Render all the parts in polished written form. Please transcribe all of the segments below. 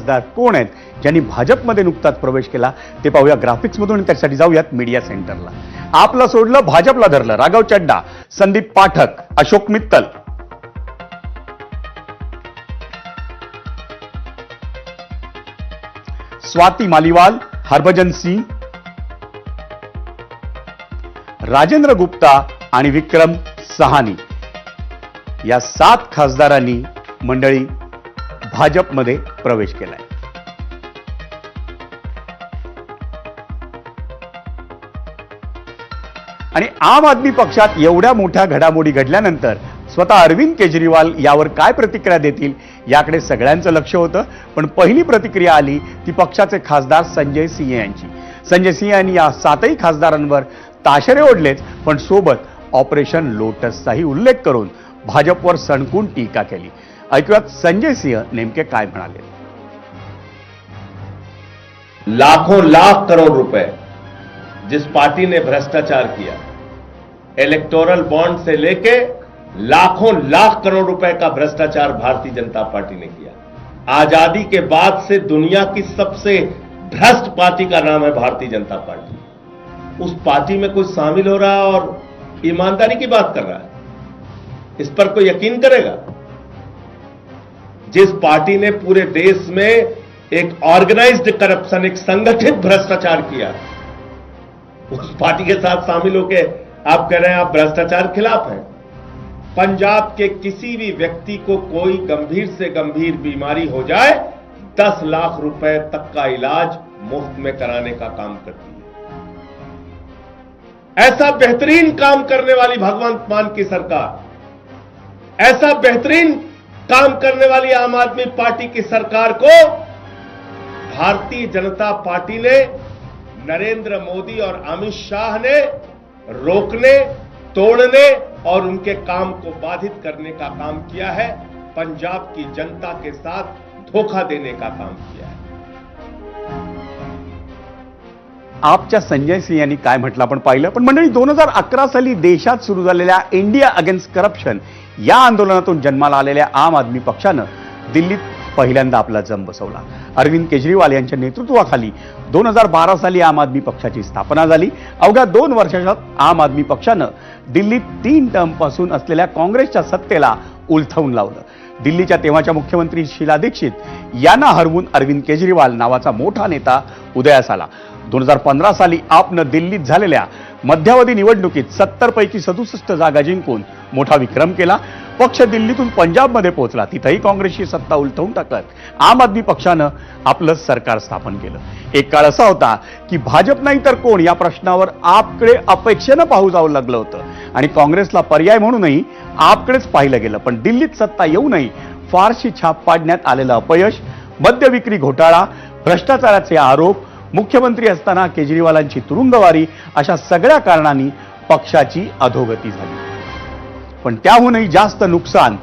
खासदार कोण आहेत ज्यांनी भाजपमध्ये नुकताच प्रवेश केला ते पाहूया ग्राफिक्समधून. त्यासाठी जाऊयात मीडिया सेंटरला. आपलं सोडलं भाजपला धरलं. राघव चड्डा, संदीप पाठक, अशोक मित्तल. स्वाती मालीवाल, हरभजन सिंह, राजेंद्र गुप्ता आणि विक्रम सहानी या 7 खासदारांनी मंडळी भाजपमध्ये प्रवेश केलाय. आणि आम आदमी पक्षात एवढ्या मोठ्या घडामोडी घडल्यानंतर स्वतः अरविंद केजरीवाल यावर काय प्रतिक्रिया देतील याकडे सगळ्यांचं लक्ष होतं. पण पहिली प्रतिक्रिया आली ती पक्षाचे खासदार संजय सिंह यांची. संजय सिंह यांनी या 7ही खासदारांवर ताशेरे ओढलेच, पण सोबत ऑपरेशन लोटसचाही उल्लेख करून भाजपवर सणकून टीका केली. ऐकूयात संजय सिंह नेमके काय म्हणाले. लाखों लाख करोड़ रुपए जिस पार्टी ने भ्रष्टाचार किया, इलेक्टोरल बॉन्ड से लेके लाखों लाख करोड़ रुपए का भ्रष्टाचार भारतीय जनता पार्टी ने किया. आजादी के बाद से दुनिया की सबसे भ्रष्ट पार्टी का नाम है भारतीय जनता पार्टी. उस पार्टी में कोई शामिल हो रहा है और ईमानदारी की बात कर रहा है, इस पर कोई यकीन करेगा? जिस पार्टी ने पूरे देश में एक ऑर्गेनाइज्ड करप्शन, एक संगठित भ्रष्टाचार किया, उस पार्टी के साथ शामिल होकर आप कह रहे हैं आप भ्रष्टाचार खिलाफ हैं. पंजाब के किसी भी व्यक्ति को कोई गंभीर से गंभीर बीमारी हो जाए 10 लाख रुपए तक का इलाज मुफ्त में कराने का काम करती है. ऐसा बेहतरीन काम करने वाली भगवंत मान की सरकार, ऐसा बेहतरीन काम करने वाली आम आदमी पार्टी की सरकार को भारतीय जनता पार्टी ने, नरेंद्र मोदी और अमित शाह ने रोकने, तोड़ने और उनके काम को बाधित करने का काम किया है. पंजाब की जनता के साथ धोखा देने का काम किया है. आपच्या संजय सिंह यांनी काय म्हटलं आपण पाहिलं. पण मंडळी 2011 साली देशात सुरू झालेल्या इंडिया अगेन्स्ट करप्शन या आंदोलनातून जन्माला आलेल्या आम आदमी पक्षानं दिल्लीत पहिल्यांदा आपला जम बसवला. अरविंद केजरीवाल यांच्या नेतृत्वाखाली 2012 साली आम आदमी पक्षाची स्थापना झाली. अवघ्या 2 वर्षात आम आदमी पक्षानं दिल्लीत 3 टर्मपासून असलेल्या काँग्रेसच्या सत्तेला उलथवून लावलं. दिल्लीच्या तेव्हाच्या मुख्यमंत्री शीला दीक्षित यांना हरवून अरविंद केजरीवाल नावाचा मोठा नेता उदयास आला. 2015 साली आपनं दिल्लीत झालेल्या मध्यावधी निवडणुकीत 70 पैकी 67 जागा जिंकून मोठा विक्रम केला. पक्ष दिल्लीतून पंजाबमध्ये पोहोचला. तिथेही काँग्रेसची सत्ता उलथवून टाकत आम आदमी पक्षानं आपलं सरकार स्थापन केलं. एक काळ असा होता की भाजप नाही तर कोण या प्रश्नावर आपकडे अपेक्षेनं पाहू जावं लागलं होतं आणि काँग्रेसला पर्याय म्हणूनही आपकडेच पाहिलं गेलं. पण दिल्लीत सत्ता येऊनही फारशी छाप पाडण्यात आलेलं अपयश, मद्य विक्री घोटाळा, भ्रष्टाचाराचे आरोप, मुख्यमंत्री असताना केजरीवालांची तुरुंगवारी अशा सगळ्या कारणांनी पक्षाची अधोगती झाली. पण त्याहूनही जास्त नुकसान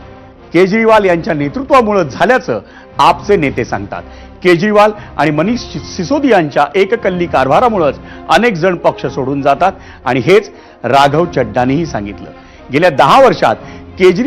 केजरीवाल यांच्या नेतृत्वामुळे झाल्याचं आपचे नेते सांगतात. केजरीवाल आणि मनीष सिसोदियांच्या एककल्ली कारभारामुळेच अनेक जण पक्ष सोडून जातात आणि हेच राघव चड्डानेही सांगितलं. गेल्या 10 वर्षात केजरीवाल